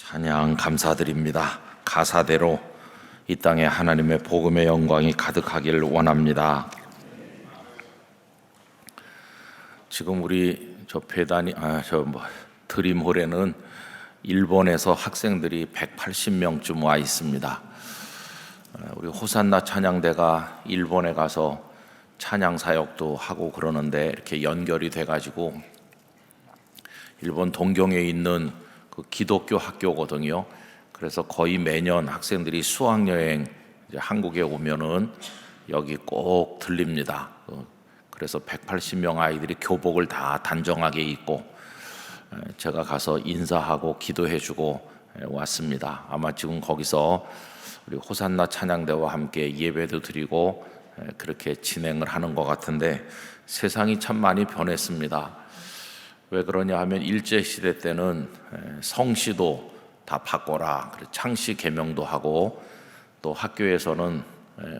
찬양 감사드립니다. 가사대로 이 땅에 하나님의 복음의 영광이 가득하길 원합니다. 지금 우리 드림홀에는 일본에서 학생들이 180명쯤 와 있습니다. 우리 호산나 찬양대가 일본에 가서 찬양 사역도 하고 그러는데 이렇게 연결이 돼가지고 일본 동경에 있는 그 기독교 학교거든요. 그래서 거의 매년 학생들이 수학여행 한국에 오면은 여기 꼭 들립니다. 그래서 180명 아이들이 교복을 다 단정하게 입고 제가 가서 인사하고 기도해주고 왔습니다. 아마 지금 거기서 우리 호산나 찬양대와 함께 예배도 드리고 그렇게 진행을 하는 것 같은데 세상이 참 많이 변했습니다. 왜 그러냐 하면 일제시대 때는 성씨도 다 바꿔라, 창씨 개명도 하고, 또 학교에서는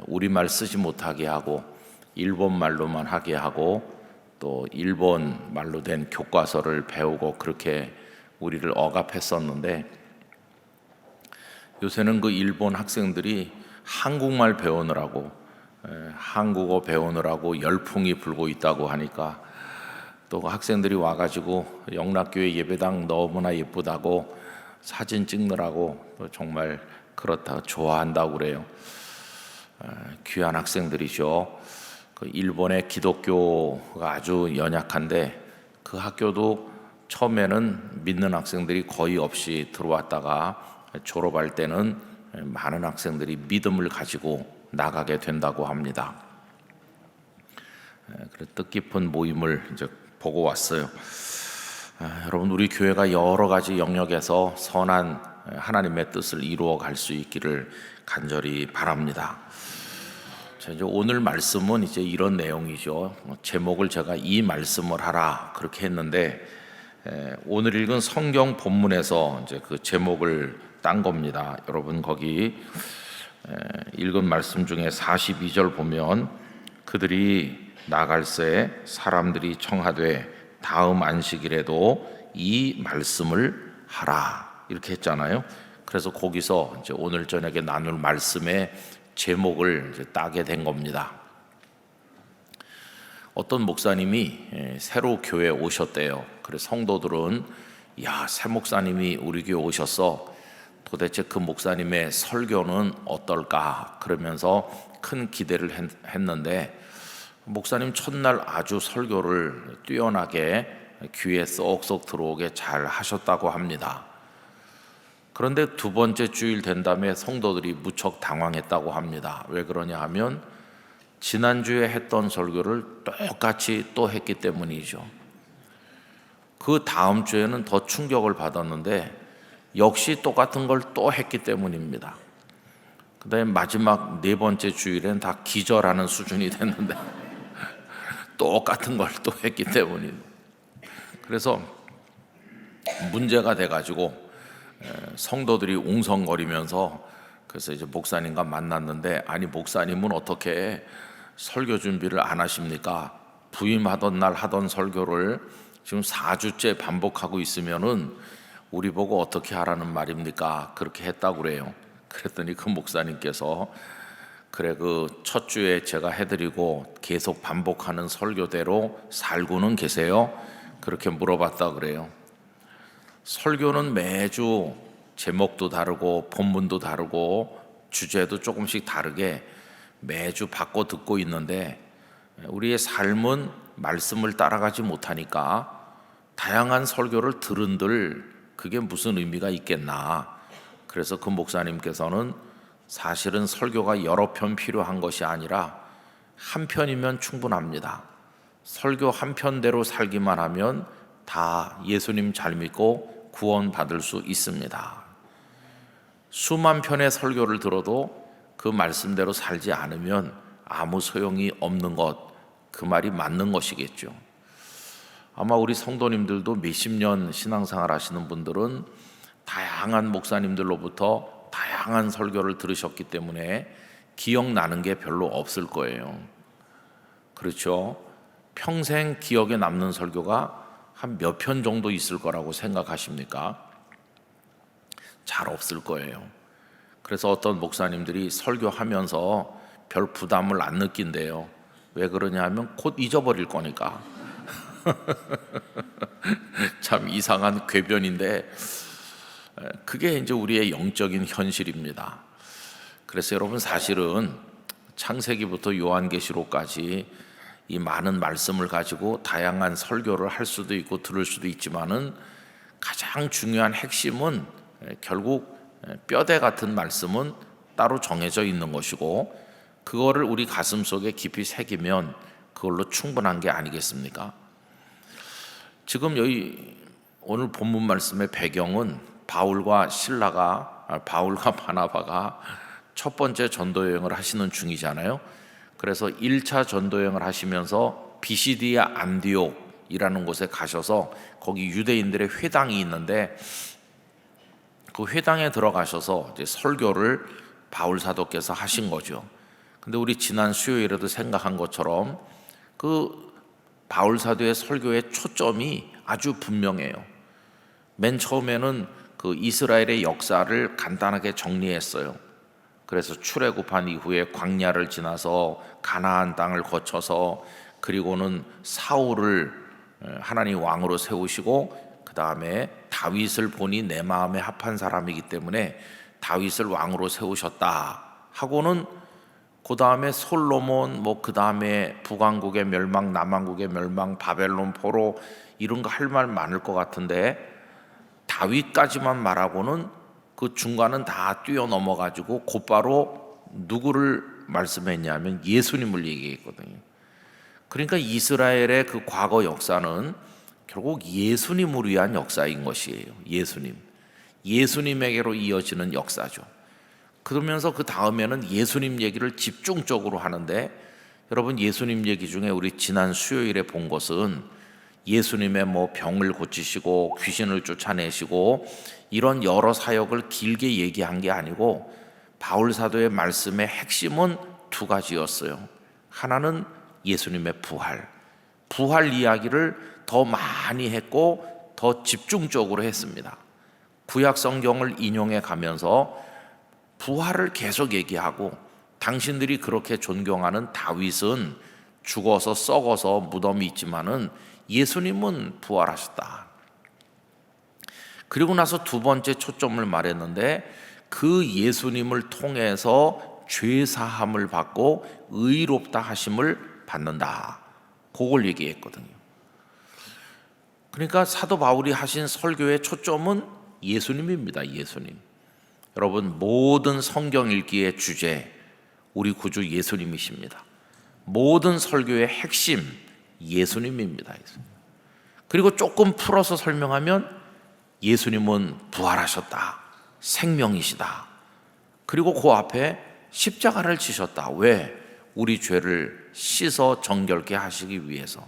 우리말 쓰지 못하게 하고 일본말로만 하게 하고, 또 일본말로 된 교과서를 배우고 그렇게 우리를 억압했었는데, 요새는 그 일본 학생들이 한국말 배우느라고, 한국어 배우느라고 열풍이 불고 있다고 하니까 또 학생들이 와가지고 영락교회 예배당 너무나 예쁘다고 사진 찍느라고 정말 그렇다 좋아한다고 그래요. 귀한 학생들이죠. 그 일본의 기독교가 아주 연약한데 그 학교도 처음에는 믿는 학생들이 거의 없이 들어왔다가 졸업할 때는 많은 학생들이 믿음을 가지고 나가게 된다고 합니다. 그래 뜻깊은 모임을 이제 보고 왔어요. 여러분, 우리 교회가 여러 가지 영역에서 선한 하나님의 뜻을 이루어 갈 수 있기를 간절히 바랍니다. 자, 이제 오늘 말씀은 이제 이런 내용이죠. 제목을 제가 이 말씀을 하라 그렇게 했는데 오늘 읽은 성경 본문에서 이제 그 제목을 딴 겁니다. 여러분 거기 읽은 말씀 중에 42절 보면 그들이 나갈새 사람들이 청하되 다음 안식일에도 이 말씀을 하라 이렇게 했잖아요. 그래서 거기서 이제 오늘 저녁에 나눌 말씀의 제목을 이제 따게 된 겁니다. 어떤 목사님이 새로 교회에 오셨대요. 그래서 성도들은 야, 새 목사님이 우리 교회 오셨어. 도대체 그 목사님의 설교는 어떨까? 그러면서 큰 기대를 했는데 목사님 첫날 아주 설교를 뛰어나게 귀에 쏙쏙 들어오게 잘 하셨다고 합니다. 그런데 두 번째 주일 된 다음에 성도들이 무척 당황했다고 합니다. 왜 그러냐 하면 지난주에 했던 설교를 똑같이 또 했기 때문이죠. 그 다음 주에는 더 충격을 받았는데 역시 똑같은 걸 또 했기 때문입니다. 그 다음에 마지막 네 번째 주일엔 다 기절하는 수준이 됐는데 똑같은 걸 또 했기 때문입니다. 그래서 문제가 돼가지고 성도들이 웅성거리면서 그래서 이제 목사님과 만났는데 아니 목사님은 어떻게 설교 준비를 안 하십니까? 부임하던 날 하던 설교를 지금 4주째 반복하고 있으면은 우리 보고 어떻게 하라는 말입니까? 그렇게 했다고 그래요. 그랬더니 그 목사님께서 그래 그 첫 주에 제가 해드리고 계속 반복하는 설교대로 살고는 계세요? 그렇게 물어봤다 그래요. 설교는 매주 제목도 다르고 본문도 다르고 주제도 조금씩 다르게 매주 바꿔 듣고 있는데 우리의 삶은 말씀을 따라가지 못하니까 다양한 설교를 들은들 그게 무슨 의미가 있겠나. 그래서 그 목사님께서는 사실은 설교가 여러 편 필요한 것이 아니라 한 편이면 충분합니다. 설교 한 편대로 살기만 하면 다 예수님 잘 믿고 구원 받을 수 있습니다. 수만 편의 설교를 들어도 그 말씀대로 살지 않으면 아무 소용이 없는 것, 그 말이 맞는 것이겠죠. 아마 우리 성도님들도 몇십 년 신앙생활 하시는 분들은 다양한 목사님들로부터 다양한 설교를 들으셨기 때문에 기억나는 게 별로 없을 거예요. 그렇죠? 평생 기억에 남는 설교가 한 몇 편 정도 있을 거라고 생각하십니까? 잘 없을 거예요. 그래서 어떤 목사님들이 설교하면서 별 부담을 안 느낀대요. 왜 그러냐 하면 곧 잊어버릴 거니까. 참 이상한 궤변인데 그게 이제 우리의 영적인 현실입니다. 그래서 여러분, 사실은 창세기부터 요한계시록까지 이 많은 말씀을 가지고 다양한 설교를 할 수도 있고 들을 수도 있지만은 가장 중요한 핵심은 결국 뼈대 같은 말씀은 따로 정해져 있는 것이고, 그거를 우리 가슴 속에 깊이 새기면 그걸로 충분한 게 아니겠습니까? 지금 여기 오늘 본문 말씀의 배경은 바울과 바나바가 첫 번째 전도 여행을 하시는 중이잖아요. 그래서 1차 전도 여행을 하시면서 비시디아 안디옥이라는 곳에 가셔서 거기 유대인들의 회당이 있는데 그 회당에 들어가셔서 이제 설교를 바울 사도께서 하신 거죠. 근데 우리 지난 수요일에도 생각한 것처럼 그 바울 사도의 설교의 초점이 아주 분명해요. 맨 처음에는 그 이스라엘의 역사를 간단하게 정리했어요. 그래서 출애굽한 이후에 광야를 지나서 가나안 땅을 거쳐서 그리고는 사울을 하나님 왕으로 세우시고 그 다음에 다윗을 보니 내 마음에 합한 사람이기 때문에 다윗을 왕으로 세우셨다 하고는 그 다음에 솔로몬, 그 다음에 북왕국의 멸망, 남왕국의 멸망, 바벨론 포로 이런 거 할 말 많을 것 같은데 다윗까지만 말하고는 그 중간은 다 뛰어넘어가지고 곧바로 누구를 말씀했냐면 예수님을 얘기했거든요. 그러니까 이스라엘의 그 과거 역사는 결국 예수님을 위한 역사인 것이에요. 예수님에게로 이어지는 역사죠. 그러면서 그 다음에는 예수님 얘기를 집중적으로 하는데, 여러분, 예수님 얘기 중에 우리 지난 수요일에 본 것은 예수님의 병을 고치시고 귀신을 쫓아내시고 이런 여러 사역을 길게 얘기한 게 아니고 바울 사도의 말씀의 핵심은 두 가지였어요. 하나는 예수님의 부활 이야기를 더 많이 했고 더 집중적으로 했습니다. 구약 성경을 인용해 가면서 부활을 계속 얘기하고, 당신들이 그렇게 존경하는 다윗은 죽어서 썩어서 무덤이 있지만은 예수님은 부활하셨다. 그리고 나서 두 번째 초점을 말했는데 그 예수님을 통해서 죄 사함을 받고 의롭다 하심을 받는다. 그걸 얘기했거든요. 그러니까 사도 바울이 하신 설교의 초점은 예수님입니다. 예수님. 여러분, 모든 성경 읽기의 주제, 우리 구주 예수님이십니다. 모든 설교의 핵심, 예수님입니다. 그리고 조금 풀어서 설명하면 예수님은 부활하셨다, 생명이시다. 그리고 그 앞에 십자가를 지셨다. 왜? 우리 죄를 씻어 정결케 하시기 위해서.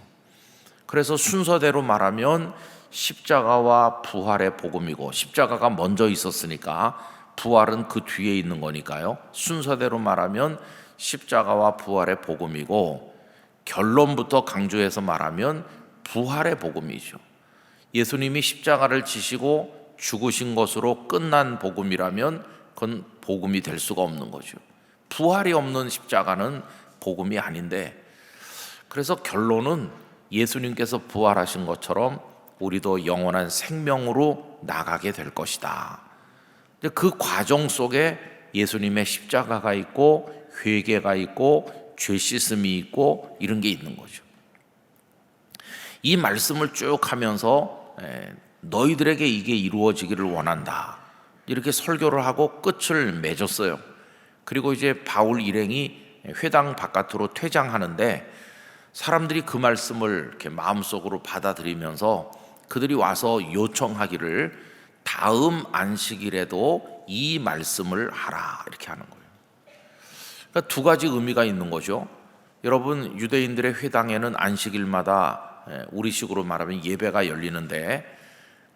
그래서 순서대로 말하면 십자가와 부활의 복음이고, 십자가가 먼저 있었으니까 부활은 그 뒤에 있는 거니까요. 순서대로 말하면 십자가와 부활의 복음이고, 결론부터 강조해서 말하면 부활의 복음이죠. 예수님이 십자가를 지시고 죽으신 것으로 끝난 복음이라면 그건 복음이 될 수가 없는 거죠. 부활이 없는 십자가는 복음이 아닌데, 그래서 결론은 예수님께서 부활하신 것처럼 우리도 영원한 생명으로 나가게 될 것이다. 그 과정 속에 예수님의 십자가가 있고 회개가 있고 죄 씻음이 있고 이런 게 있는 거죠. 이 말씀을 쭉 하면서 너희들에게 이게 이루어지기를 원한다, 이렇게 설교를 하고 끝을 맺었어요. 그리고 이제 바울 일행이 회당 바깥으로 퇴장하는데 사람들이 그 말씀을 이렇게 마음속으로 받아들이면서 그들이 와서 요청하기를 다음 안식일에도 이 말씀을 하라, 이렇게 하는 거예요. 그러니까 두 가지 의미가 있는 거죠. 여러분, 유대인들의 회당에는 안식일마다 우리식으로 말하면 예배가 열리는데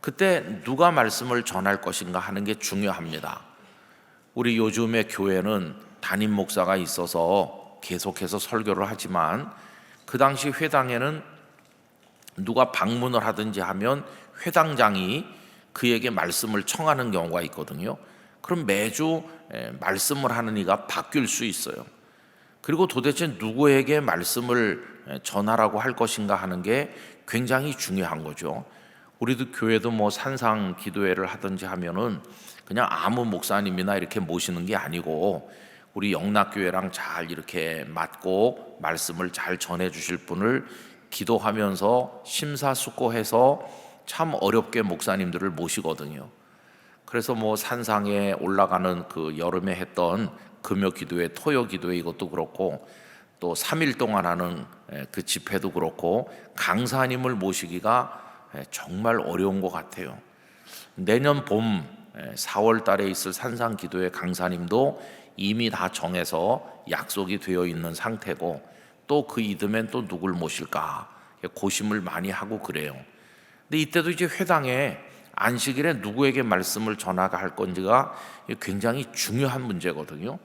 그때 누가 말씀을 전할 것인가 하는 게 중요합니다. 우리 요즘의 교회는 담임 목사가 있어서 계속해서 설교를 하지만 그 당시 회당에는 누가 방문을 하든지 하면 회당장이 그에게 말씀을 청하는 경우가 있거든요. 그럼 매주 말씀을 하는 이가 바뀔 수 있어요. 그리고 도대체 누구에게 말씀을 전하라고 할 것인가 하는 게 굉장히 중요한 거죠. 우리도 교회도 뭐 산상 기도회를 하든지 하면은 그냥 아무 목사님이나 이렇게 모시는 게 아니고 우리 영락교회랑 잘 이렇게 맞고 말씀을 잘 전해 주실 분을 기도하면서 심사숙고해서 참 어렵게 목사님들을 모시거든요. 그래서 뭐 산상에 올라가는 그 여름에 했던 금요 기도회, 토요 기도회 이것도 그렇고 또 3일 동안 하는 그 집회도 그렇고 강사님을 모시기가 정말 어려운 것 같아요. 내년 봄 4월 달에 있을 산상 기도회 강사님도 이미 다 정해서 약속이 되어 있는 상태고 또 그 이듬해는 또 누굴 모실까 고심을 많이 하고 그래요. 근데 이때도 이제 회당에 안식일에 누구에게 말씀을 전하가 할 건지가 굉장히 중요한 문제거든요.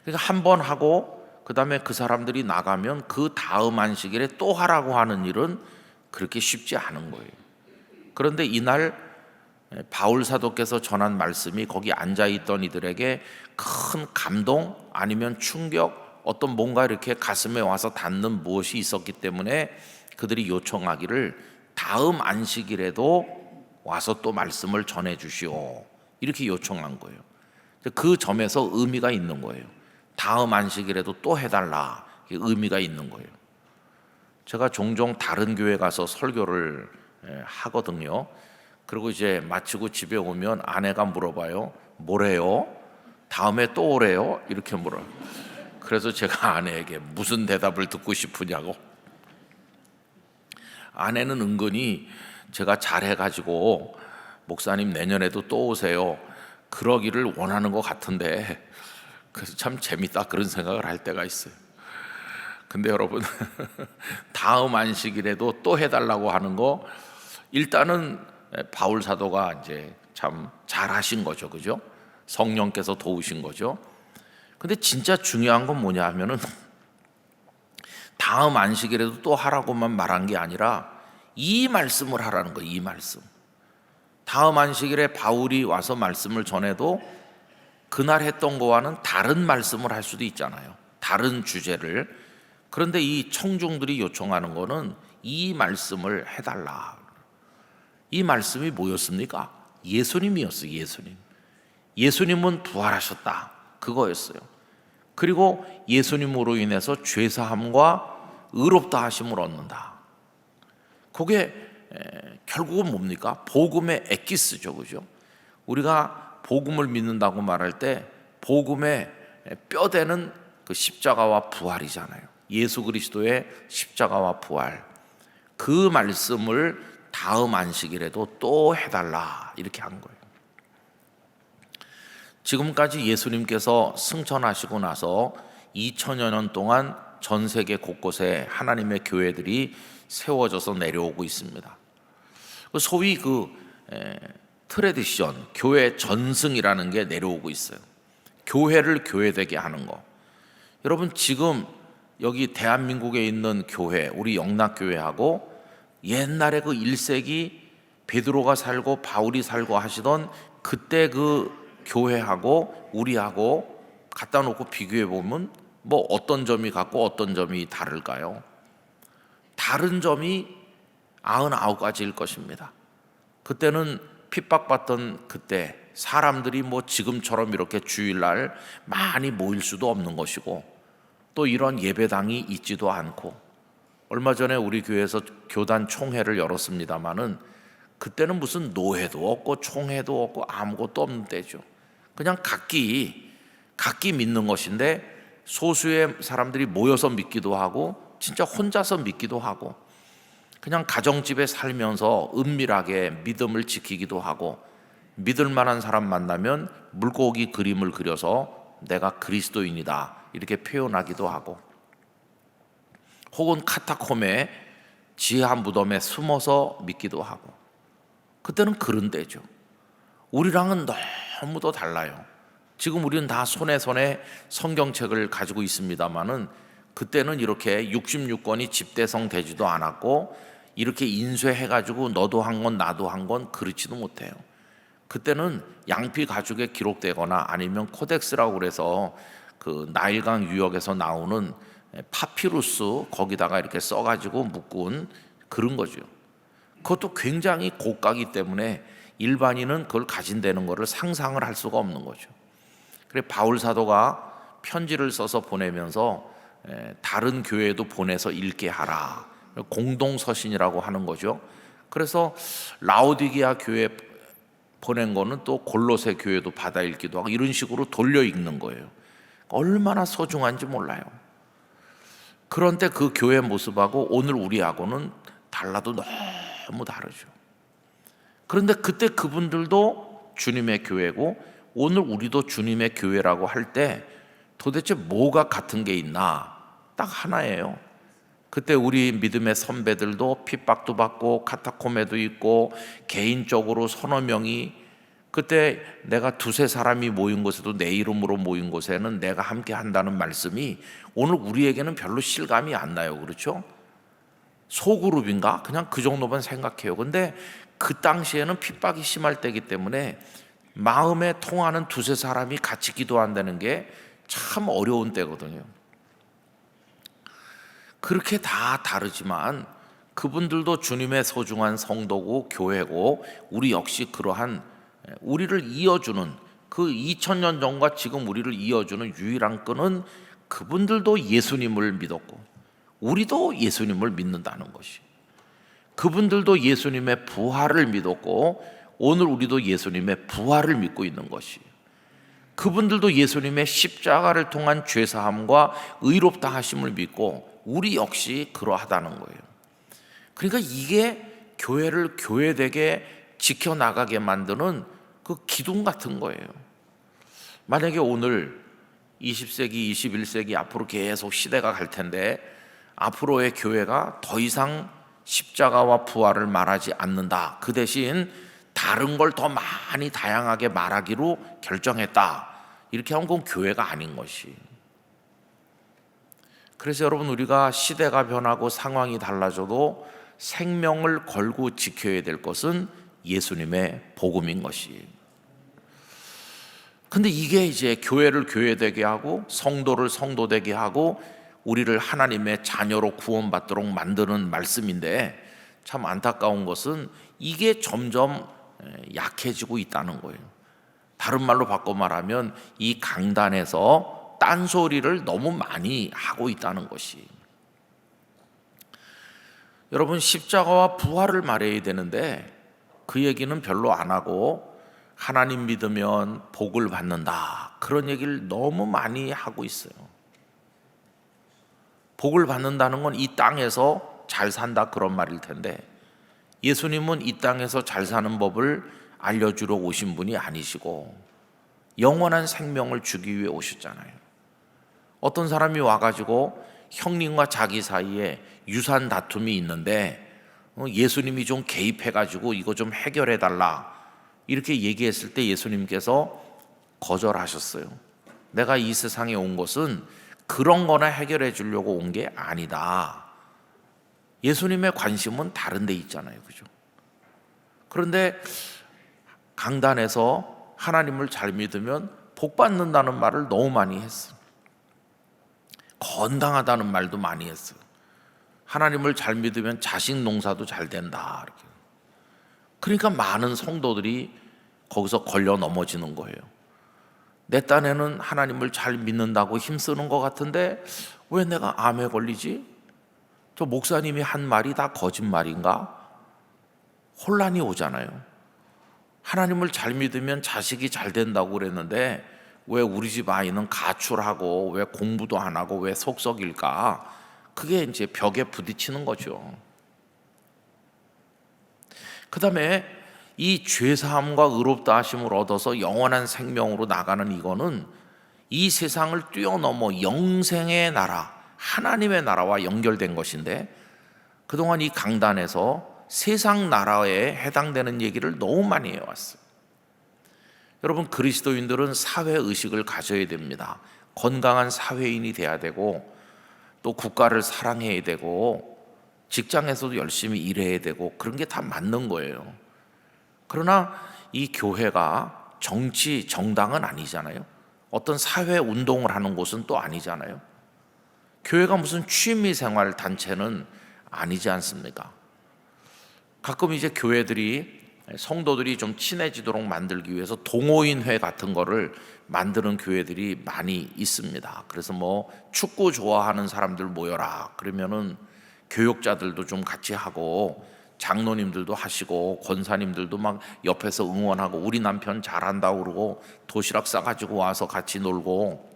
그러니까 한 번 하고 그다음에 그 사람들이 나가면 그 다음 안식일에 또 하라고 하는 일은 그렇게 쉽지 않은 거예요. 그런데 이날 바울 사도께서 전한 말씀이 거기 앉아있던 이들에게 큰 감동 아니면 충격, 어떤 뭔가 이렇게 가슴에 와서 닿는 무엇이 있었기 때문에 그들이 요청하기를 다음 안식일에도 와서 또 말씀을 전해 주시오 이렇게 요청한 거예요. 그 점에서 의미가 있는 거예요. 다음 안식일에도 또 해달라, 의미가 있는 거예요. 제가 종종 다른 교회 가서 설교를 하거든요. 그리고 이제 마치고 집에 오면 아내가 물어봐요. 뭐래요? 다음에 또 오래요? 이렇게 물어요. 그래서 제가 아내에게 무슨 대답을 듣고 싶으냐고. 아내는 은근히 제가 잘해가지고 목사님 내년에도 또 오세요 그러기를 원하는 것 같은데, 그래서 참 재밌다 그런 생각을 할 때가 있어요. 근데 여러분 다음 안식일에도 또 해달라고 하는 거 일단은 바울 사도가 이제 참 잘하신 거죠, 그죠? 성령께서 도우신 거죠. 근데 진짜 중요한 건 뭐냐 하면은 다음 안식일에도 또 하라고만 말한 게 아니라 이 말씀을 하라는 거예요. 이 말씀. 다음 안식일에 바울이 와서 말씀을 전해도 그날 했던 거와는 다른 말씀을 할 수도 있잖아요. 다른 주제를. 그런데 이 청중들이 요청하는 거는 이 말씀을 해달라. 이 말씀이 뭐였습니까? 예수님이었어요. 예수님은 부활하셨다 그거였어요. 그리고 예수님으로 인해서 죄사함과 의롭다 하심을 얻는다. 그게 결국은 뭡니까? 복음의 엑기스죠, 그죠? 우리가 복음을 믿는다고 말할 때 복음의 뼈대는 그 십자가와 부활이잖아요. 예수 그리스도의 십자가와 부활. 그 말씀을 다음 안식일에도 또 해달라 이렇게 한 거예요. 지금까지 예수님께서 승천하시고 나서 2000여 년 동안 전 세계 곳곳에 하나님의 교회들이 세워져서 내려오고 있습니다. 소위 그 트레디션, 교회 전승이라는 게 내려오고 있어요. 교회를 교회되게 하는 거. 여러분 지금 여기 대한민국에 있는 교회, 우리 영락교회하고 옛날에 그 1세기 베드로가 살고 바울이 살고 하시던 그때 그 교회하고 우리하고 갖다 놓고 비교해 보면 뭐 어떤 점이 같고 어떤 점이 다를까요? 다른 점이 99가지일 것입니다. 그때는 핍박받던 그때 사람들이 뭐 지금처럼 이렇게 주일날 많이 모일 수도 없는 것이고 또 이런 예배당이 있지도 않고, 얼마 전에 우리 교회에서 교단 총회를 열었습니다마는 그때는 무슨 노회도 없고 총회도 없고 아무것도 없는 때죠. 그냥 각기 믿는 것인데 소수의 사람들이 모여서 믿기도 하고 진짜 혼자서 믿기도 하고 그냥 가정집에 살면서 은밀하게 믿음을 지키기도 하고 믿을 만한 사람 만나면 물고기 그림을 그려서 내가 그리스도인이다 이렇게 표현하기도 하고, 혹은 카타콤에 지하 무덤에 숨어서 믿기도 하고, 그때는 그런 때죠. 우리랑은 너무도 달라요. 지금 우리는 다 손에 성경책을 가지고 있습니다마는 그때는 이렇게 66권이 집대성 되지도 않았고 이렇게 인쇄해가지고 너도 한 건 나도 한 건 그렇지도 못해요. 그때는 양피 가죽에 기록되거나 아니면 코덱스라고 그래서 그 나일강 유역에서 나오는 파피루스 거기다가 이렇게 써가지고 묶은 그런 거죠. 그것도 굉장히 고가이기 때문에 일반인은 그걸 가진다는 것을 상상을 할 수가 없는 거죠. 그래 바울 사도가 편지를 써서 보내면서 다른 교회에도 보내서 읽게 하라. 공동서신이라고 하는 거죠. 그래서 라오디게아 교회 보낸 거는 또 골로새 교회도 받아 읽기도 하고 이런 식으로 돌려 읽는 거예요. 얼마나 소중한지 몰라요. 그런데 그 교회 모습하고 오늘 우리하고는 달라도 너무 다르죠. 그런데 그때 그분들도 주님의 교회고 오늘 우리도 주님의 교회라고 할 때 도대체 뭐가 같은 게 있나? 딱 하나예요. 그때 우리 믿음의 선배들도 핍박도 받고 카타콤에도 있고 개인적으로 서너 명이 그때 내가 두세 사람이 모인 곳에도 내 이름으로 모인 곳에는 내가 함께 한다는 말씀이 오늘 우리에게는 별로 실감이 안 나요. 그렇죠? 소그룹인가? 그냥 그 정도만 생각해요. 근데 그 당시에는 핍박이 심할 때이기 때문에 마음에 통하는 두세 사람이 같이 기도한다는 게 참 어려운 때거든요. 그렇게 다 다르지만 그분들도 주님의 소중한 성도고 교회고 우리 역시 그러한 우리를 이어주는 그 2000년 전과 지금 우리를 이어주는 유일한 끈은 그분들도 예수님을 믿었고 우리도 예수님을 믿는다는 것이, 그분들도 예수님의 부활을 믿었고 오늘 우리도 예수님의 부활을 믿고 있는 것이, 그분들도 예수님의 십자가를 통한 죄사함과 의롭다 하심을 믿고 우리 역시 그러하다는 거예요. 그러니까 이게 교회를 교회되게 지켜나가게 만드는 그 기둥 같은 거예요. 만약에 오늘 20세기, 21세기 앞으로 계속 시대가 갈 텐데 앞으로의 교회가 더 이상 십자가와 부활을 말하지 않는다. 그 대신 다른 걸 더 많이 다양하게 말하기로 결정했다. 이렇게 하면 그건 교회가 아닌 것이. 그래서 여러분 우리가 시대가 변하고 상황이 달라져도 생명을 걸고 지켜야 될 것은 예수님의 복음인 것이. 근데 이게 이제 교회를 교회되게 하고 성도를 성도되게 하고 우리를 하나님의 자녀로 구원받도록 만드는 말씀인데 참 안타까운 것은 이게 점점 약해지고 있다는 거예요. 다른 말로 바꿔 말하면 이 강단에서 딴소리를 너무 많이 하고 있다는 것이. 여러분 십자가와 부활을 말해야 되는데 그 얘기는 별로 안 하고 하나님 믿으면 복을 받는다 그런 얘기를 너무 많이 하고 있어요. 복을 받는다는 건 이 땅에서 잘 산다 그런 말일 텐데 예수님은 이 땅에서 잘 사는 법을 알려주러 오신 분이 아니시고 영원한 생명을 주기 위해 오셨잖아요. 어떤 사람이 와가지고 형님과 자기 사이에 유산 다툼이 있는데 예수님이 좀 개입해가지고 이거 좀 해결해달라 이렇게 얘기했을 때 예수님께서 거절하셨어요. 내가 이 세상에 온 것은 그런 거나 해결해 주려고 온 게 아니다. 예수님의 관심은 다른 데 있잖아요. 그죠? 그런데 강단에서 하나님을 잘 믿으면 복 받는다는 말을 너무 많이 했어요. 건강하다는 말도 많이 했어요. 하나님을 잘 믿으면 자식 농사도 잘 된다. 이렇게. 그러니까 많은 성도들이 거기서 걸려 넘어지는 거예요. 내 딴에는 하나님을 잘 믿는다고 힘쓰는 것 같은데 왜 내가 암에 걸리지? 저 목사님이 한 말이 다 거짓말인가? 혼란이 오잖아요. 하나님을 잘 믿으면 자식이 잘 된다고 그랬는데 왜 우리 집 아이는 가출하고 왜 공부도 안 하고 왜 속썩일까? 그게 이제 벽에 부딪히는 거죠. 그 다음에 이 죄사함과 의롭다 하심을 얻어서 영원한 생명으로 나가는 이거는 이 세상을 뛰어넘어 영생의 나라, 하나님의 나라와 연결된 것인데 그동안 이 강단에서 세상 나라에 해당되는 얘기를 너무 많이 해왔어요. 여러분 그리스도인들은 사회의식을 가져야 됩니다. 건강한 사회인이 돼야 되고 또 국가를 사랑해야 되고 직장에서도 열심히 일해야 되고 그런 게 다 맞는 거예요. 그러나 이 교회가 정치, 정당은 아니잖아요. 어떤 사회 운동을 하는 곳은 또 아니잖아요. 교회가 무슨 취미생활 단체는 아니지 않습니까? 가끔 이제 교회들이 성도들이 좀 친해지도록 만들기 위해서 동호인회 같은 거를 만드는 교회들이 많이 있습니다. 그래서 뭐 축구 좋아하는 사람들 모여라 그러면은 교육자들도 좀 같이 하고 장로님들도 하시고 권사님들도 막 옆에서 응원하고 우리 남편 잘한다고 그러고 도시락 싸가지고 와서 같이 놀고,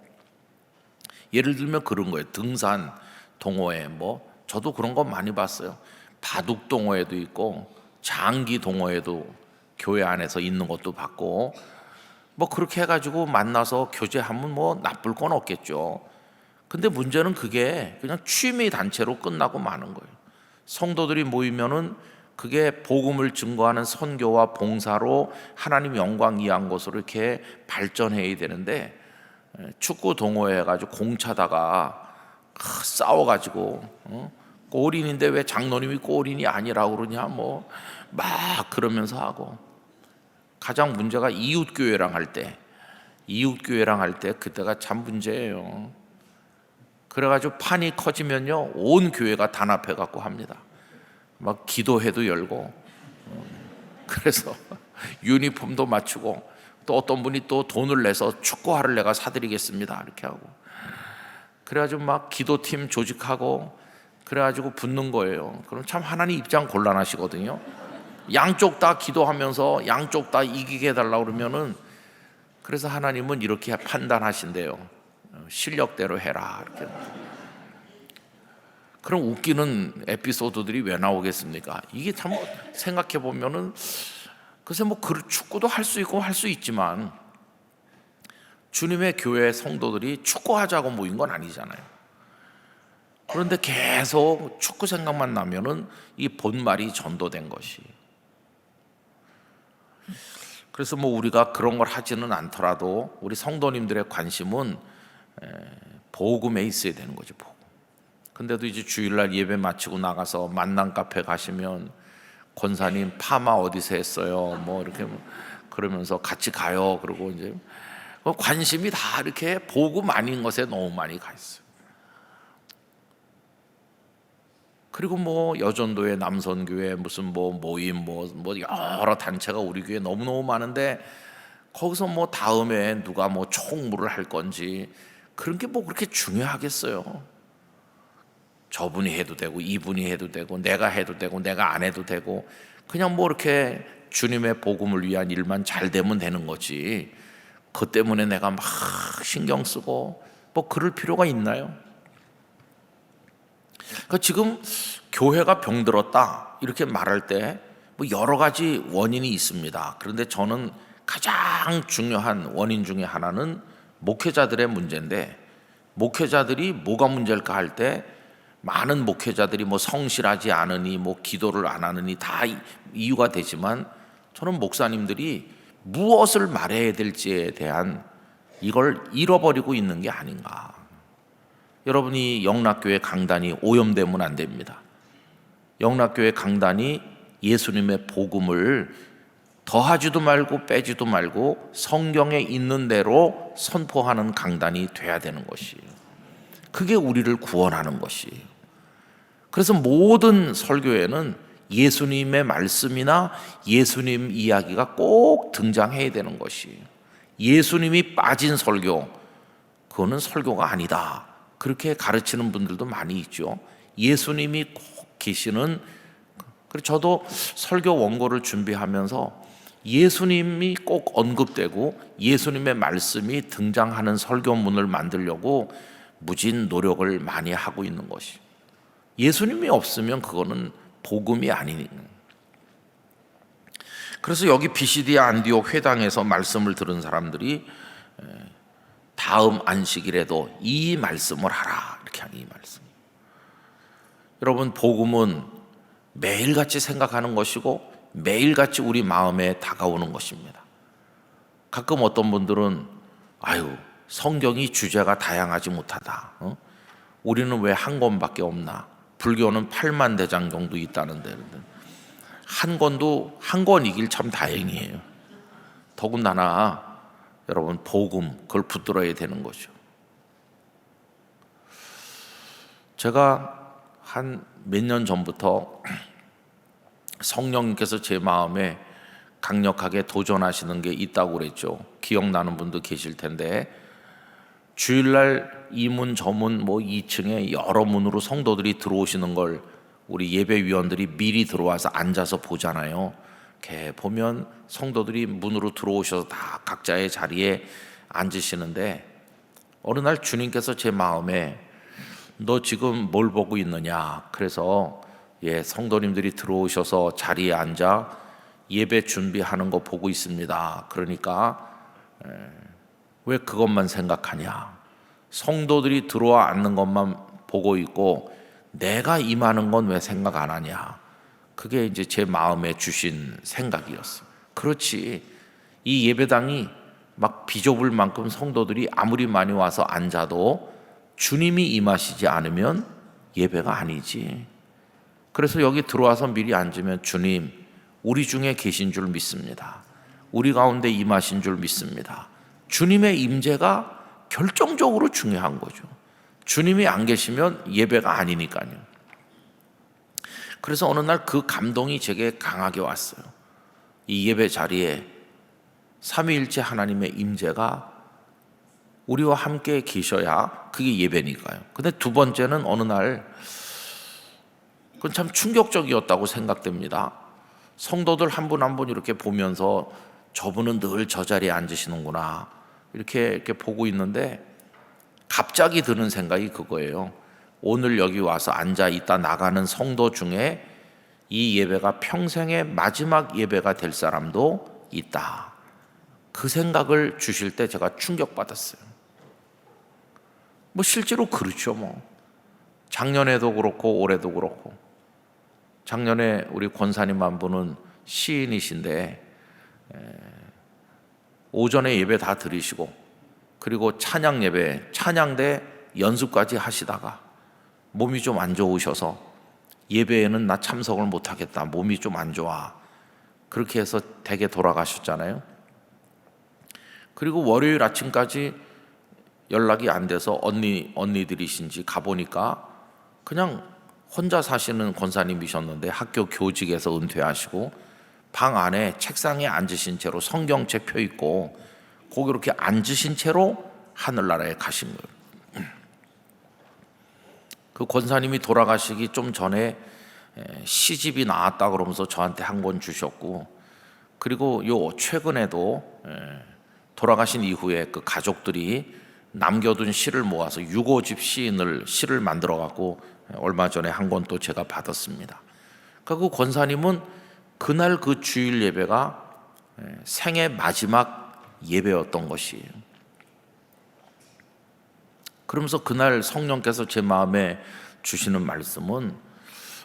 예를 들면 그런 거예요. 등산 동호회, 뭐 저도 그런 거 많이 봤어요. 바둑 동호회도 있고 장기 동호회도 교회 안에서 있는 것도 봤고, 뭐 그렇게 해가지고 만나서 교제하면 뭐 나쁠 건 없겠죠. 근데 문제는 그게 그냥 취미 단체로 끝나고 마는 거예요. 성도들이 모이면은 그게 복음을 증거하는 선교와 봉사로 하나님 영광 이한 것으로 이렇게 발전해야 되는데, 축구 동호회 해가지고 공차다가 싸워가지고 골인인데 왜 장로님이 골인이 아니라고 그러냐 뭐 막 그러면서 하고, 가장 문제가 이웃교회랑 할 때 그때가 참 문제예요. 그래가지고 판이 커지면요 온 교회가 단합해 갖고 합니다. 막 기도회도 열고, 그래서 유니폼도 맞추고, 또 어떤 분이 또 돈을 내서 축구화를 내가 사드리겠습니다 이렇게 하고, 그래가지고 막 기도팀 조직하고 그래가지고 붙는 거예요. 그럼 참 하나님 입장 곤란하시거든요. 양쪽 다 기도하면서 양쪽 다 이기게 해달라고 그러면은, 그래서 하나님은 이렇게 판단하신대요. 실력대로 해라 이렇게. 그럼 웃기는 에피소드들이 왜 나오겠습니까? 이게 참 생각해 보면은 글쎄 뭐 축구도 할 수 있고 할 수 있지만 주님의 교회 성도들이 축구하자고 모인 건 아니잖아요. 그런데 계속 축구 생각만 나면은 이 본말이 전도된 것이. 그래서 뭐 우리가 그런 걸 하지는 않더라도 우리 성도님들의 관심은 복음에 있어야 되는 거죠. 복음. 근데도 이제 주일날 예배 마치고 나가서 만남 카페 가시면 권사님 파마 어디서 했어요? 뭐 이렇게 그러면서 같이 가요. 그리고 이제 관심이 다 이렇게 복음 아닌 것에 너무 많이 가 있어요. 그리고 뭐 여전도회, 남선교회, 무슨 뭐 모임, 뭐 여러 단체가 우리 교회 너무너무 많은데, 거기서 뭐 다음에 누가 뭐 총무를 할 건지 그런 게 뭐 그렇게 중요하겠어요. 저분이 해도 되고 이분이 해도 되고 내가 해도 되고 내가 안 해도 되고, 그냥 뭐 이렇게 주님의 복음을 위한 일만 잘 되면 되는 거지, 그 때문에 내가 막 신경 쓰고 뭐 그럴 필요가 있나요? 그러니까 지금 교회가 병들었다 이렇게 말할 때 뭐 여러 가지 원인이 있습니다. 그런데 저는 가장 중요한 원인 중에 하나는 목회자들의 문제인데, 목회자들이 뭐가 문제일까 할 때 많은 목회자들이 뭐 성실하지 않으니 뭐 기도를 안 하느니 다 이유가 되지만, 저는 목사님들이 무엇을 말해야 될지에 대한 이걸 잃어버리고 있는 게 아닌가. 여러분이 영락교회 강단이 오염되면 안 됩니다. 영락교회 강단이 예수님의 복음을 더하지도 말고 빼지도 말고 성경에 있는 대로 선포하는 강단이 돼야 되는 것이에요. 그게 우리를 구원하는 것이에요. 그래서 모든 설교에는 예수님의 말씀이나 예수님 이야기가 꼭 등장해야 되는 것이에요. 예수님이 빠진 설교, 그거는 설교가 아니다, 그렇게 가르치는 분들도 많이 있죠. 예수님이 꼭 계시는, 그래서 저도 설교 원고를 준비하면서 예수님이 꼭 언급되고 예수님의 말씀이 등장하는 설교문을 만들려고 무진 노력을 많이 하고 있는 것이. 예수님이 없으면 그거는 복음이 아니니까. 그래서 여기 비시디아 안디옥 회당에서 말씀을 들은 사람들이 다음 안식일에도 이 말씀을 하라 이렇게 하는, 이 말씀. 여러분, 복음은 매일같이 생각하는 것이고 매일같이 우리 마음에 다가오는 것입니다. 가끔 어떤 분들은 아유, 성경이 주제가 다양하지 못하다, 우리는 왜 한 권밖에 없나, 불교는 8만 대장 정도 있다는데 한 권이길 참 다행이에요. 더군다나 여러분 복음 그걸 붙들어야 되는 거죠. 제가 한 몇 년 전부터 성령님께서 제 마음에 강력하게 도전하시는 게 있다고 그랬죠. 기억나는 분도 계실 텐데 주일날 이 문 저 문 2층에 여러 문으로 성도들이 들어오시는 걸 우리 예배위원들이 미리 들어와서 앉아서 보잖아요. 이렇게 보면 성도들이 문으로 들어오셔서 다 각자의 자리에 앉으시는데 어느 날 주님께서 제 마음에 너 지금 뭘 보고 있느냐? 그래서 성도님들이 들어오셔서 자리에 앉아 예배 준비하는 거 보고 있습니다. 그러니까 왜 그것만 생각하냐? 성도들이 들어와 앉는 것만 보고 있고 내가 임하는 건 왜 생각 안 하냐? 그게 이제 제 마음에 주신 생각이었어요. 그렇지. 이 예배당이 막 비좁을 만큼 성도들이 아무리 많이 와서 앉아도 주님이 임하시지 않으면 예배가 아니지. 그래서 여기 들어와서 미리 앉으면 주님, 우리 중에 계신 줄 믿습니다. 우리 가운데 임하신 줄 믿습니다. 주님의 임재가 결정적으로 중요한 거죠. 주님이 안 계시면 예배가 아니니까요. 그래서 어느 날 그 감동이 제게 강하게 왔어요. 이 예배 자리에 삼위일체 하나님의 임재가 우리와 함께 계셔야 그게 예배니까요. 근데 두 번째는 어느 날 그건 참 충격적이었다고 생각됩니다. 성도들 한 분 한 분 이렇게 보면서 저분은 늘 저 자리에 앉으시는구나 이렇게 보고 있는데 갑자기 드는 생각이 그거예요. 오늘 여기 와서 앉아 있다 나가는 성도 중에 이 예배가 평생의 마지막 예배가 될 사람도 있다. 그 생각을 주실 때 제가 충격받았어요. 실제로 그렇죠. 작년에도 그렇고 올해도 그렇고. 작년에 우리 권사님 한 분은 시인이신데 오전에 예배 다 드리시고 그리고 찬양 예배, 찬양대 연습까지 하시다가 몸이 좀 안 좋으셔서 예배에는 나 참석을 못하겠다. 몸이 좀 안 좋아. 그렇게 해서 댁에 돌아가셨잖아요. 그리고 월요일 아침까지 연락이 안 돼서 언니들이신지 가보니까 그냥 혼자 사시는 권사님이셨는데 학교 교직에서 은퇴하시고 방 안에 책상에 앉으신 채로 성경책 펴 있고 거기 이렇게 앉으신 채로 하늘나라에 가신 거예요. 그 권사님이 돌아가시기 좀 전에 시집이 나왔다 그러면서 저한테 한 권 주셨고 그리고 요 최근에도 돌아가신 이후에 그 가족들이 남겨둔 시를 모아서 6.5집 시를 만들어 갖고 얼마 전에 한 권 또 제가 받았습니다. 그 권사님은 그날 그 주일 예배가 생애 마지막 예배였던 것이에요. 그러면서 그날 성령께서 제 마음에 주시는 말씀은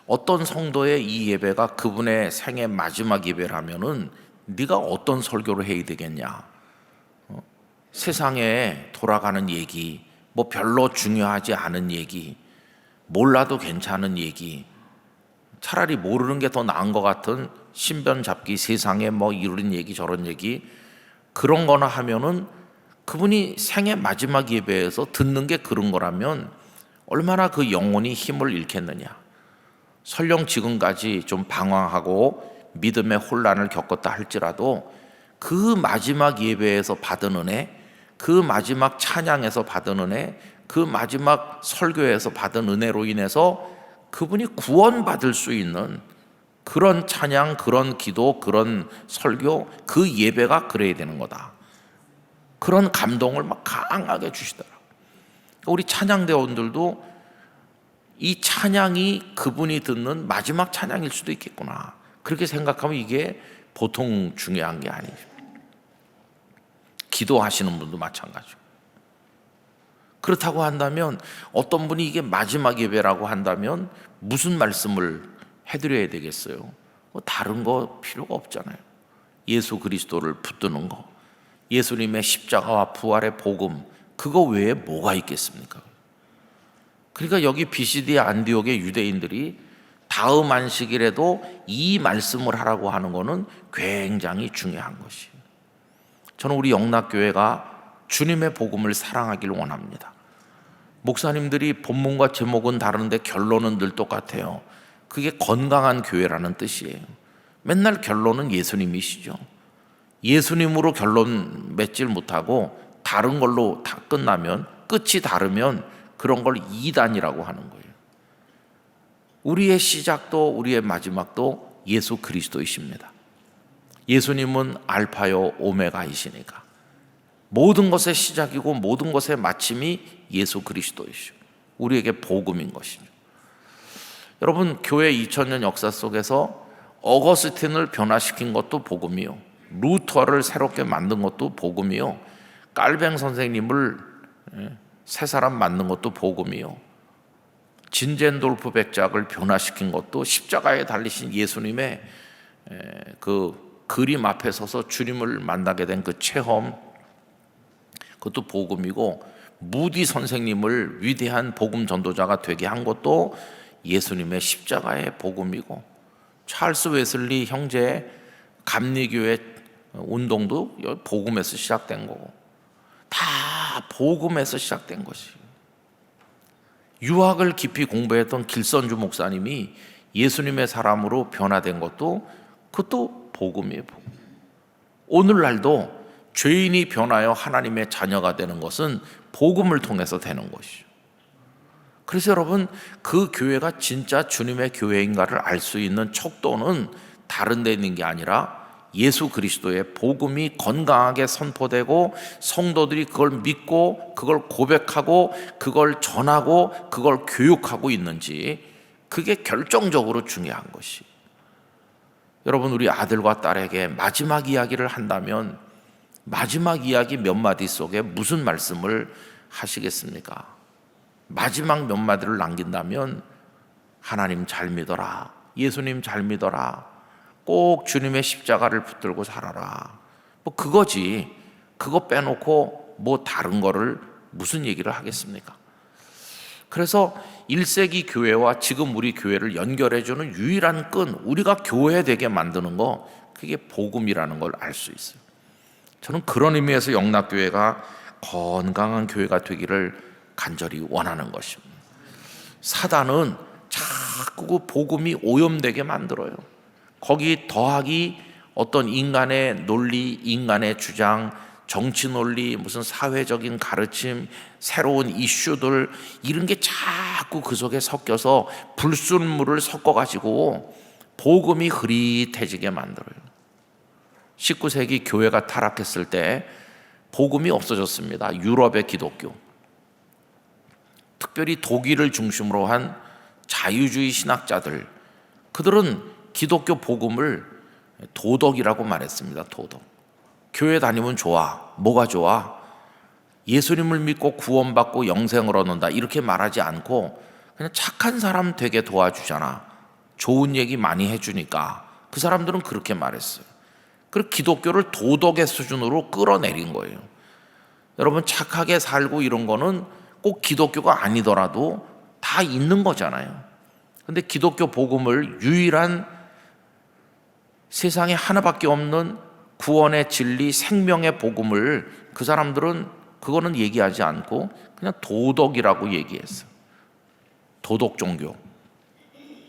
어떤 성도의 이 예배가 그분의 생애 마지막 예배라면은 네가 어떤 설교를 해야 되겠냐? 세상에 돌아가는 얘기, 별로 중요하지 않은 얘기, 몰라도 괜찮은 얘기, 차라리 모르는 게 더 나은 것 같은 신변 잡기, 세상에 이런 얘기 저런 얘기 그런 거나 하면은 그분이 생애 마지막 예배에서 듣는 게 그런 거라면 얼마나 그 영혼이 힘을 잃겠느냐. 설령 지금까지 좀 방황하고 믿음의 혼란을 겪었다 할지라도 그 마지막 예배에서 받은 은혜, 그 마지막 찬양에서 받은 은혜, 그 마지막 설교에서 받은 은혜로 인해서 그분이 구원받을 수 있는 그런 찬양, 그런 기도, 그런 설교, 그 예배가 그래야 되는 거다. 그런 감동을 강하게 주시더라고요. 우리 찬양대원들도 이 찬양이 그분이 듣는 마지막 찬양일 수도 있겠구나. 그렇게 생각하면 이게 보통 중요한 게 아니죠. 기도하시는 분도 마찬가지고. 그렇다고 한다면 어떤 분이 이게 마지막 예배라고 한다면 무슨 말씀을 해드려야 되겠어요? 다른 거 필요가 없잖아요. 예수 그리스도를 붙드는 거, 예수님의 십자가와 부활의 복음, 그거 외에 뭐가 있겠습니까? 그러니까 여기 비시디아 안디옥의 유대인들이 다음 안식일에도 이 말씀을 하라고 하는 것은 굉장히 중요한 것이에요. 저는 우리 영락교회가 주님의 복음을 사랑하길 원합니다. 목사님들이 본문과 제목은 다른데 결론은 늘 똑같아요. 그게 건강한 교회라는 뜻이에요. 맨날 결론은 예수님이시죠. 예수님으로 결론 맺질 못하고 다른 걸로 다 끝나면, 끝이 다르면 그런 걸 이단이라고 하는 거예요. 우리의 시작도 우리의 마지막도 예수 그리스도이십니다. 예수님은 알파요 오메가이시니까 모든 것의 시작이고 모든 것의 마침이 예수 그리스도이시오. 우리에게 복음인 것이죠. 여러분, 교회 2000년 역사 속에서 어거스틴을 변화시킨 것도 복음이요, 루터를 새롭게 만든 것도 복음이요, 깔뱅 선생님을 새 사람 만든 것도 복음이요, 진젠돌프 백작을 변화시킨 것도, 십자가에 달리신 예수님의 그 그림 앞에 서서 주님을 만나게 된 그 체험, 그것도 복음이고, 무디 선생님을 위대한 복음 전도자가 되게 한 것도 예수님의 십자가의 복음이고, 찰스 웨슬리 형제의 감리교회 운동도 복음에서 시작된 거고, 다 복음에서 시작된 것이에요. 유학을 깊이 공부했던 길선주 목사님이 예수님의 사람으로 변화된 것도, 그것도 복음이에요. 복음. 오늘날도 죄인이 변하여 하나님의 자녀가 되는 것은 복음을 통해서 되는 것이죠. 그래서 여러분, 그 교회가 진짜 주님의 교회인가를 알 수 있는 척도는 다른 데 있는 게 아니라 예수 그리스도의 복음이 건강하게 선포되고 성도들이 그걸 믿고 그걸 고백하고 그걸 전하고 그걸 교육하고 있는지, 그게 결정적으로 중요한 것이. 여러분, 우리 아들과 딸에게 마지막 이야기를 한다면 마지막 이야기 몇 마디 속에 무슨 말씀을 하시겠습니까? 마지막 몇 마디를 남긴다면 하나님 잘 믿어라, 예수님 잘 믿어라, 꼭 주님의 십자가를 붙들고 살아라, 뭐 그거지. 그거 빼놓고 뭐 다른 거를 무슨 얘기를 하겠습니까? 그래서 1세기 교회와 지금 우리 교회를 연결해주는 유일한 끈, 우리가 교회 되게 만드는 거, 그게 복음이라는 걸 알 수 있어요. 저는 그런 의미에서 영락교회가 건강한 교회가 되기를 간절히 원하는 것입니다. 사단은 자꾸 그 복음이 오염되게 만들어요. 거기 더하기 어떤 인간의 논리, 인간의 주장, 정치 논리, 무슨 사회적인 가르침, 새로운 이슈들, 이런 게 자꾸 그 속에 섞여서 불순물을 섞어가지고 복음이 흐릿해지게 만들어요. 19세기 교회가 타락했을 때 복음이 없어졌습니다. 유럽의 기독교, 특별히 독일을 중심으로 한 자유주의 신학자들, 그들은 기독교 복음을 도덕이라고 말했습니다. 도덕. 교회 다니면 좋아. 뭐가 좋아? 예수님을 믿고 구원받고 영생을 얻는다, 이렇게 말하지 않고 그냥 착한 사람 되게 도와주잖아, 좋은 얘기 많이 해주니까. 그 사람들은 그렇게 말했어요. 그리고 기독교를 도덕의 수준으로 끌어내린 거예요. 여러분, 착하게 살고 이런 거는 꼭 기독교가 아니더라도 다 있는 거잖아요. 근데 기독교 복음을, 유일한 세상에 하나밖에 없는 구원의 진리, 생명의 복음을, 그 사람들은 그거는 얘기하지 않고 그냥 도덕이라고 얘기했어요. 도덕 종교.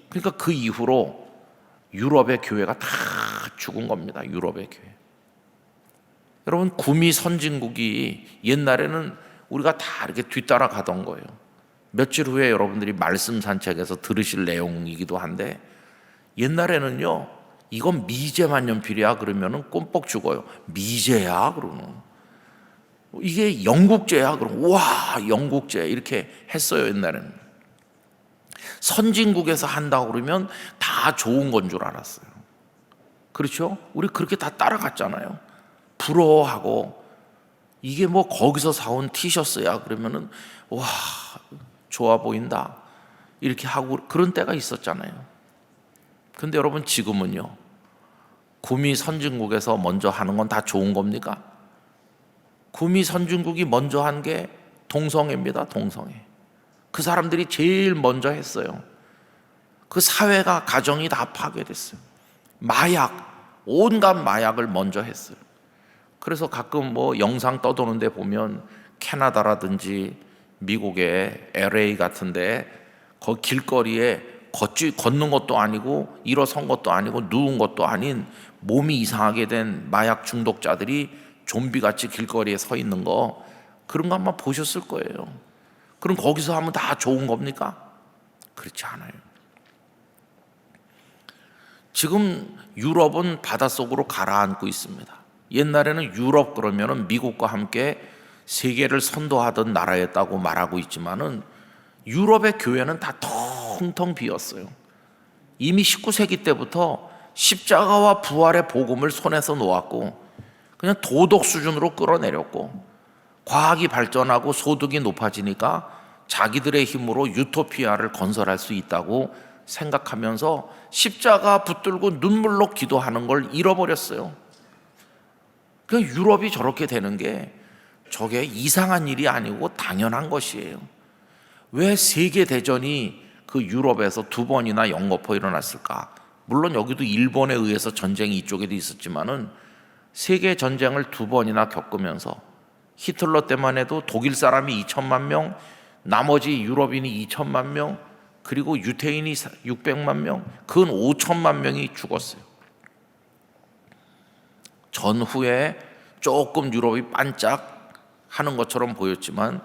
그러니까 그 이후로 유럽의 교회가 다 죽은 겁니다. 유럽의 교회. 여러분, 구미 선진국이 옛날에는 우리가 다 이렇게 뒤따라 가던 거예요. 며칠 후에 여러분들이 말씀 산책에서 들으실 내용이기도 한데, 옛날에는요, 이건 미제만년필이야 그러면은 꼼뻑 죽어요. 미제야 그러면, 이게 영국제야 그럼, 와 영국제, 이렇게 했어요. 옛날에는 선진국에서 한다고 그러면 다 좋은 건 줄 알았어요. 그렇죠? 우리 그렇게 다 따라갔잖아요. 부러워하고, 이게 뭐 거기서 사온 티셔츠야 그러면은 와 좋아 보인다, 이렇게 하고 그런 때가 있었잖아요. 근데 여러분, 지금은요, 구미 선진국에서 먼저 하는 건 다 좋은 겁니까? 구미 선진국이 먼저 한 게 동성애입니다. 동성애. 그 사람들이 제일 먼저 했어요. 그 사회가, 가정이 다 파괴됐어요. 마약, 온갖 마약을 먼저 했어요. 그래서 가끔 뭐 영상 떠도는데 보면 캐나다라든지 미국의 LA 같은데 그 길거리에 걷는 것도 아니고 일어선 것도 아니고 누운 것도 아닌 몸이 이상하게 된 마약 중독자들이 좀비같이 길거리에 서 있는 거, 그런 거 한번 보셨을 거예요. 그럼 거기서 하면 다 좋은 겁니까? 그렇지 않아요. 지금 유럽은 바닷속으로 가라앉고 있습니다. 옛날에는 유럽 그러면은 미국과 함께 세계를 선도하던 나라였다고 말하고 있지만은 유럽의 교회는 다 텅텅 비었어요. 이미 19세기 때부터 십자가와 부활의 복음을 손에서 놓았고 그냥 도덕 수준으로 끌어내렸고, 과학이 발전하고 소득이 높아지니까 자기들의 힘으로 유토피아를 건설할 수 있다고 생각하면서 십자가 붙들고 눈물로 기도하는 걸 잃어버렸어요. 그 유럽이 저렇게 되는 게 저게 이상한 일이 아니고 당연한 것이에요. 왜 세계대전이 그 유럽에서 2번이나 연거푸 일어났을까? 물론 여기도 일본에 의해서 전쟁이 이쪽에도 있었지만은 세계 전쟁을 2번이나 겪으면서 히틀러 때만 해도 독일 사람이 2천만 명, 나머지 유럽인이 2천만 명, 그리고 유태인이 600만 명, 근 5천만 명이 죽었어요. 전후에 조금 유럽이 반짝하는 것처럼 보였지만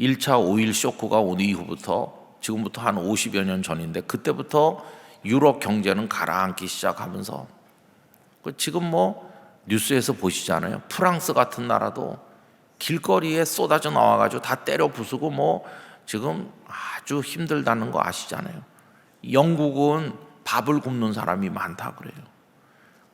1차 5.1 쇼크가 온 이후부터, 지금부터 한 50여 년 전인데, 그때부터 유럽 경제는 가라앉기 시작하면서, 지금 뭐 뉴스에서 보시잖아요. 프랑스 같은 나라도 길거리에 쏟아져 나와가지고 다 때려 부수고 뭐 지금 아주 힘들다는 거 아시잖아요. 영국은 밥을 굶는 사람이 많다 그래요.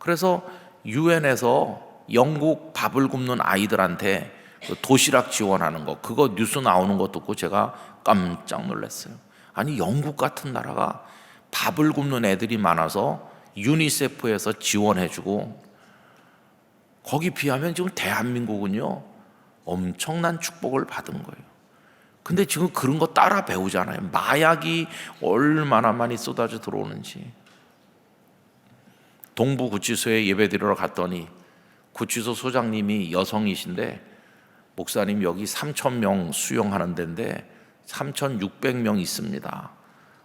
그래서 유엔에서 영국 밥을 굶는 아이들한테 도시락 지원하는 거, 그거 뉴스 나오는 거 듣고 제가 깜짝 놀랐어요. 아니, 영국 같은 나라가 밥을 굶는 애들이 많아서 유니세프에서 지원해주고, 거기 비하면 지금 대한민국은요 엄청난 축복을 받은 거예요. 근데 지금 그런 거 따라 배우잖아요. 마약이 얼마나 많이 쏟아져 들어오는지. 동부구치소에 예배드리러 갔더니 구치소 소장님이 여성이신데, 목사님 여기 3,000명 수용하는 데인데 3,600명 있습니다.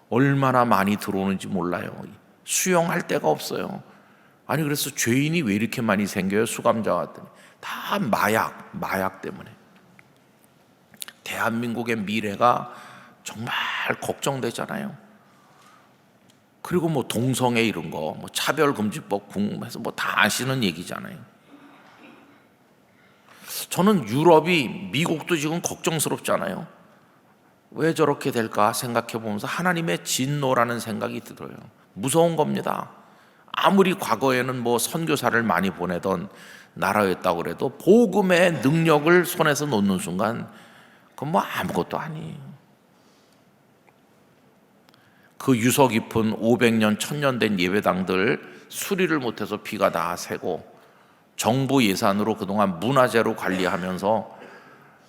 얼마나 많이 들어오는지 몰라요. 수용할 데가 없어요. 아니, 그래서 죄인이 왜 이렇게 많이 생겨요? 수감자 같더니 다 마약 때문에. 대한민국의 미래가 정말 걱정되잖아요. 그리고 뭐 동성애 이런 거, 뭐 차별금지법 궁금해서 뭐 다 아시는 얘기잖아요. 저는 유럽이, 미국도 지금 걱정스럽잖아요. 왜 저렇게 될까 생각해 보면서 하나님의 진노라는 생각이 들어요. 무서운 겁니다. 아무리 과거에는 뭐 선교사를 많이 보내던 나라였다고 그래도 복음의 능력을 손에서 놓는 순간 그건 뭐 아무것도 아니에요. 그 유서 깊은 500년, 1000년 된 예배당들 수리를 못해서 비가 다 새고, 정부 예산으로 그동안 문화재로 관리하면서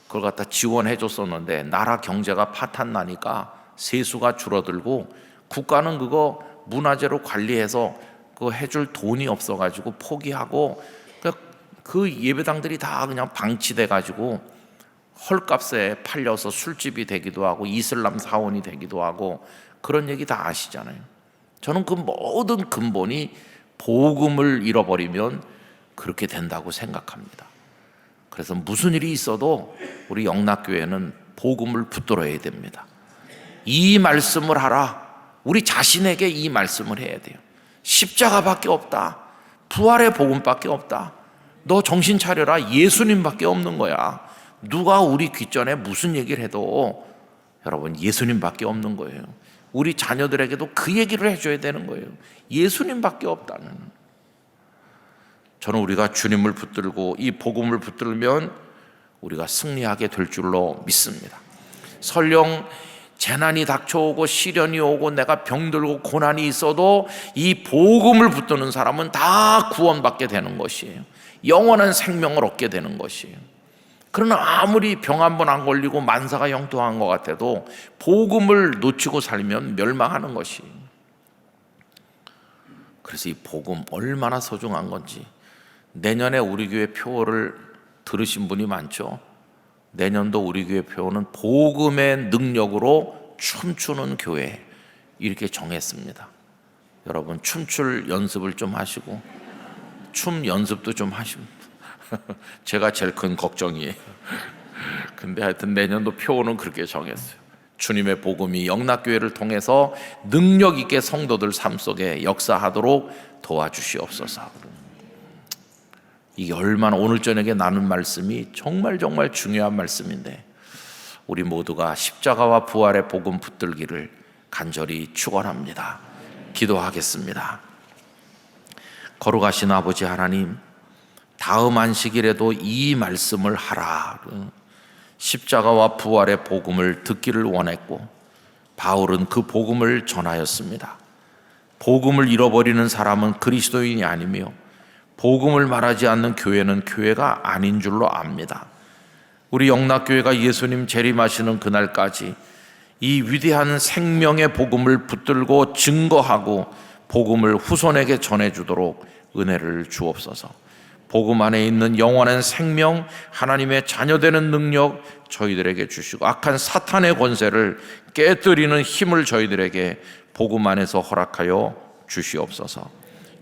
그걸 갖다 지원해 줬었는데 나라 경제가 파탄 나니까 세수가 줄어들고 국가는 그거 문화재로 관리해서 그거 해줄 돈이 없어가지고 포기하고, 그 예배당들이 다 그냥 방치돼 가지고 헐값에 팔려서 술집이 되기도 하고 이슬람 사원이 되기도 하고, 그런 얘기 다 아시잖아요. 저는 그 모든 근본이 복음을 잃어버리면 그렇게 된다고 생각합니다. 그래서 무슨 일이 있어도 우리 영락교회는 복음을 붙들어야 됩니다. 이 말씀을 하라. 우리 자신에게 이 말씀을 해야 돼요. 십자가밖에 없다. 부활의 복음밖에 없다. 너 정신 차려라. 예수님밖에 없는 거야. 누가 우리 귓전에 무슨 얘기를 해도 여러분 예수님밖에 없는 거예요. 우리 자녀들에게도 그 얘기를 해줘야 되는 거예요. 예수님밖에 없다는. 저는 우리가 주님을 붙들고 이 복음을 붙들면 우리가 승리하게 될 줄로 믿습니다. 설령 재난이 닥쳐오고 시련이 오고 내가 병들고 고난이 있어도 이 복음을 붙드는 사람은 다 구원받게 되는 것이에요. 영원한 생명을 얻게 되는 것이에요. 그러나 아무리 병 한 번 안 걸리고 만사가 형통한 것 같아도 복음을 놓치고 살면 멸망하는 것이. 그래서 이 복음 얼마나 소중한 건지. 내년에 우리 교회 표어를 들으신 분이 많죠. 내년도 우리 교회 표어는 복음의 능력으로 춤추는 교회, 이렇게 정했습니다. 여러분 춤출 연습을 좀 하시고 춤 연습도 좀 하시고 제가 제일 큰 걱정이에요. 근데 하여튼 내년도 표어는 그렇게 정했어요. 주님의 복음이 영락교회를 통해서 능력 있게 성도들 삶 속에 역사하도록 도와주시옵소서. 이게 얼마나 오늘 저녁에 나눈 말씀이 정말 중요한 말씀인데 우리 모두가 십자가와 부활의 복음 붙들기를 간절히 축원합니다. 기도하겠습니다. 거룩하신 아버지 하나님, 다음 안식일에도 이 말씀을 하라. 십자가와 부활의 복음을 듣기를 원했고 바울은 그 복음을 전하였습니다. 복음을 잃어버리는 사람은 그리스도인이 아니며 복음을 말하지 않는 교회는 교회가 아닌 줄로 압니다. 우리 영락교회가 예수님 재림하시는 그날까지 이 위대한 생명의 복음을 붙들고 증거하고 복음을 후손에게 전해주도록 은혜를 주옵소서. 복음 안에 있는 영원한 생명, 하나님의 자녀되는 능력 저희들에게 주시고 악한 사탄의 권세를 깨뜨리는 힘을 저희들에게 복음 안에서 허락하여 주시옵소서.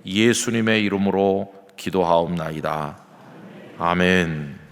예수님의 이름으로 기도하옵나이다. 아멘.